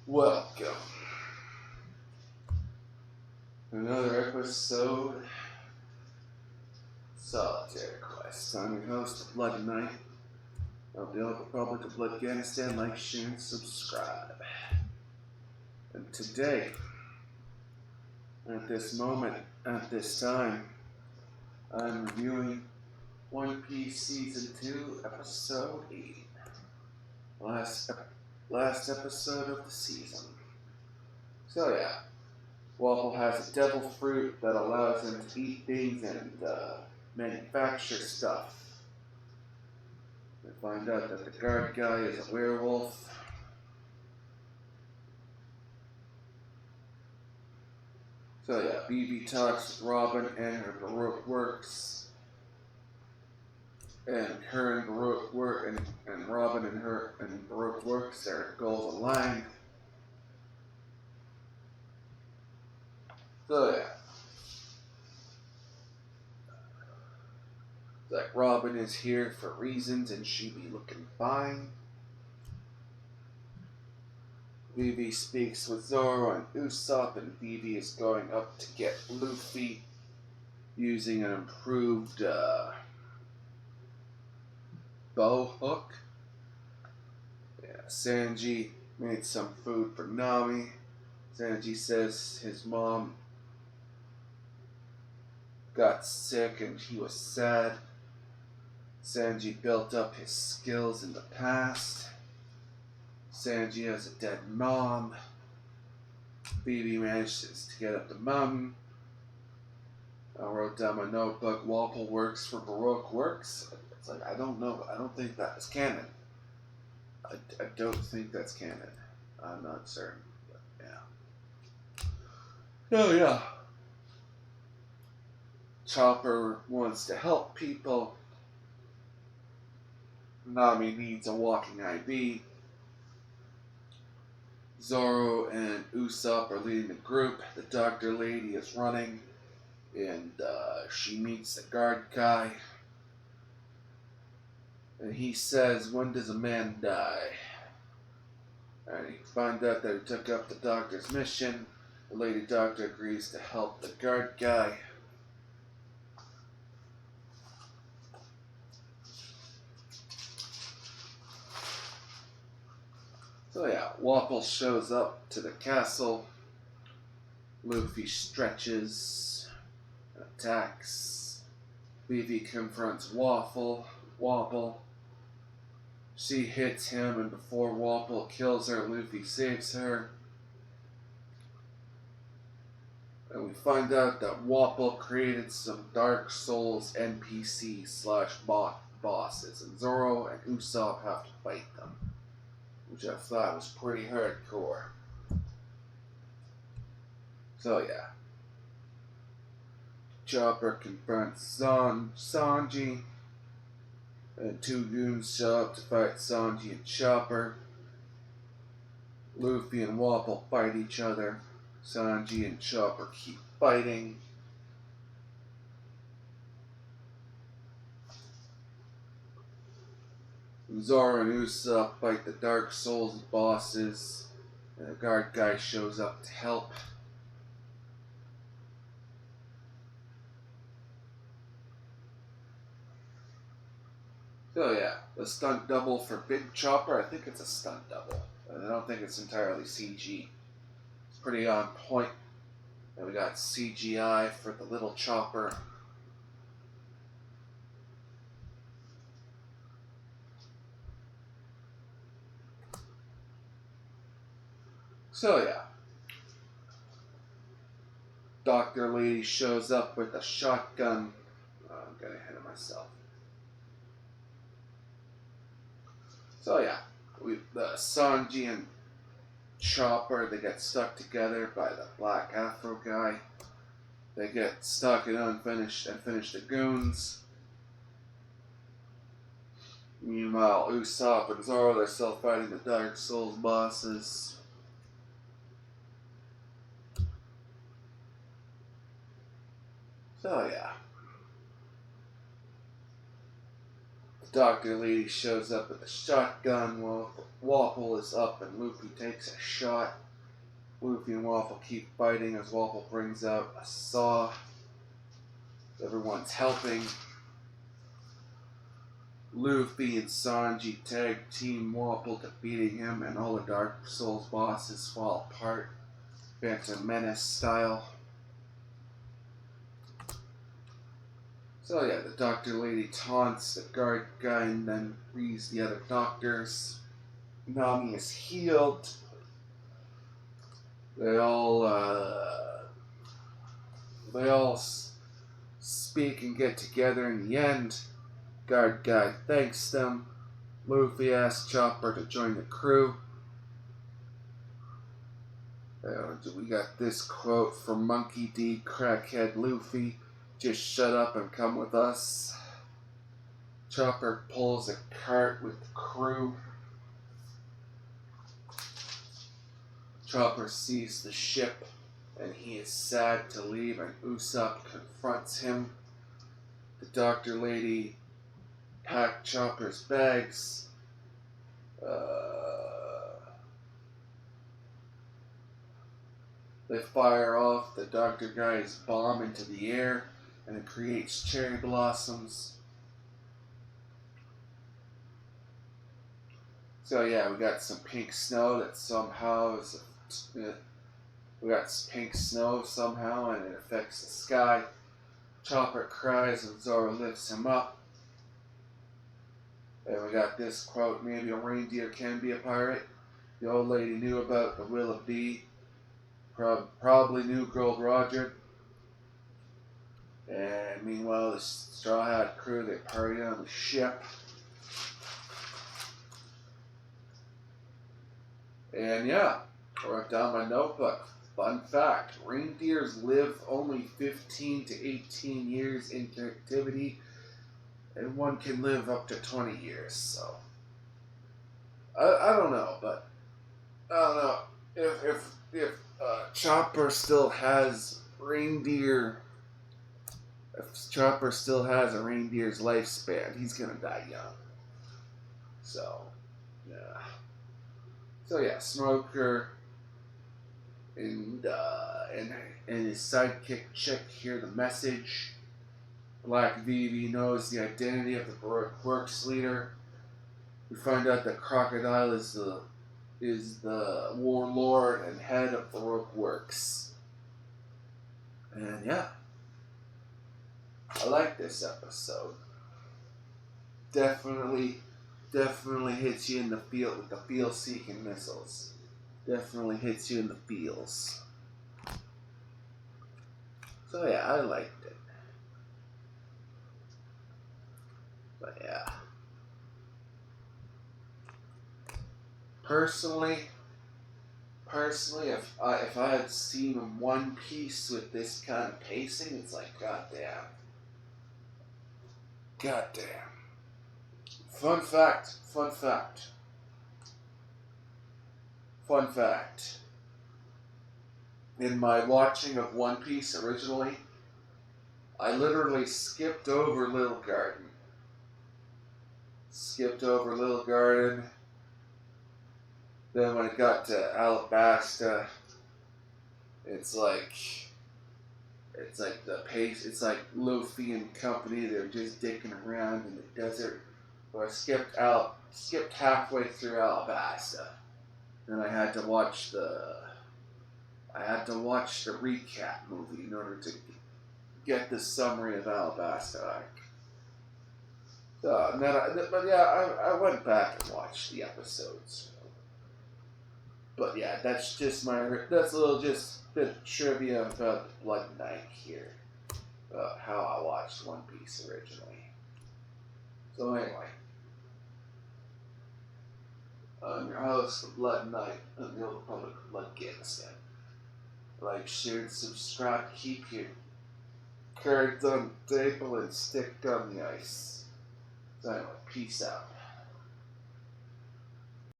Welcome to another episode of Solitaire Quest. I'm your host, Blood Knight of the Republic of Bloodganistan. Like, share, and subscribe. And today, at this moment, at this time, I'm reviewing One Piece Season 2, Episode 8. Last episode of the season. So yeah, Waffle has a devil fruit that allows him to eat things and manufacture stuff. We find out that the guard guy is a werewolf. So yeah, BB talks with Robin and her Baroque works. And her and Baroque work and Robin and her and Baroque works, their goals align. So yeah. Like Robin is here for reasons and she be looking fine. Vivi speaks with Zoro and Usopp, and Vivi is going up to get Luffy using an improved bow hook. Yeah, Sanji made some food for Nami. Sanji says his mom got sick and he was sad. Sanji built up his skills in the past. Sanji has a dead mom. Vivi manages to get up the mountain. I wrote down my notebook. Wapple works for Baroque Works. It's like, I don't know. I don't think that's canon. I don't think that's canon. I'm not certain. But yeah. Oh, yeah. Chopper wants to help people. Nami needs a walking IV. Zoro and Usopp are leading the group. The doctor lady is running, and she meets the guard guy. And he says, "When does a man die?" And he finds out that he took up the doctor's mission. The lady doctor agrees to help the guard guy. So yeah, Wapple shows up to the castle. Luffy stretches, attacks. Vivi confronts Wapple. She hits him, and before Wapple kills her, Luffy saves her. And we find out that Wapple created some Dark Souls NPC / bosses, and Zoro and Usopp have to fight them, which I thought was pretty hardcore. So yeah. Chopper confronts Sanji, and two goons show up to fight Sanji and Chopper. Luffy and Wapple fight each other. Sanji and Chopper keep fighting. Zoro and Usopp fight the Dark Souls bosses, and the guard guy shows up to help. So yeah, the stunt double for Big Chopper, I think it's a stunt double. I don't think it's entirely CG. It's pretty on point. And we got CGI for the little Chopper. So yeah. Dr. Lady shows up with a shotgun. Oh, I'm getting ahead of myself. So yeah, Sanji and Chopper, they get stuck together by the Black Afro guy. They get stuck and unfinished and finish the goons. Meanwhile, Usopp and Zoro, they're still fighting the Dark Souls bosses. So yeah. Doctor Lady shows up with a shotgun. Waffle is up and Luffy takes a shot. Luffy and Waffle keep fighting as Waffle brings out a saw. Everyone's helping. Luffy and Sanji tag team Waffle, defeating him, and all the Dark Souls bosses fall apart, Phantom Menace style. So yeah, the Doctor Lady taunts the guard guy and then frees the other doctors. Nami is healed. They all speak and get together in the end. Guard guy thanks them. Luffy asks Chopper to join the crew. We got this quote from Monkey D. Crackhead Luffy. Just shut up and come with us. Chopper pulls a cart with the crew. Chopper sees the ship and he is sad to leave, and Usopp confronts him. The Doctor Lady packed Chopper's bags. They fire off the Doctor Guy's bomb into the air, and it creates cherry blossoms. So yeah, we got some pink snow that somehow is... We got pink snow somehow, and it affects the sky. Chopper cries and Zoro lifts him up. And we got this quote: maybe a reindeer can be a pirate. The old lady knew about the Will of D. Probably knew Gold Roger. And meanwhile, the Straw Hat crew, they party on the ship. And yeah, I wrote down my notebook. Fun fact: reindeers live only 15 to 18 years in captivity, and one can live up to 20 years. So I don't know, but I don't know if Chopper still has reindeer. If Chopper still has a reindeer's lifespan, he's gonna die young. So yeah. So yeah, Smoker and his sidekick Chick hear the message. Black Vivi knows the identity of the Baroque Works leader. We find out that Crocodile is the warlord and head of Baroque Works. And yeah, I like this episode. Definitely hits you in the field with the feel-seeking missiles. Definitely hits you in the feels. So yeah, I liked it. But yeah. Personally, if I had seen One Piece with this kind of pacing, it's like, goddamn. Fun fact. In my watching of One Piece originally, I literally skipped over Little Garden. Then when it got to Alabasta, it's like the pace. It's like Luffy and company. They're just dicking around in the desert. But I skipped halfway through Alabasta. Then I had to watch the recap movie in order to get the summary of Alabasta arc. So, and then I went back and watched the episodes. But yeah, that's a little bit of trivia about the Blood Knight here. How I watched One Piece originally. So anyway, I'm your host, the Blood Knight of the Old Republic of Bloodganistan. Like, share, and subscribe. Keep your cards on the table and stick on the ice. So anyway, peace out.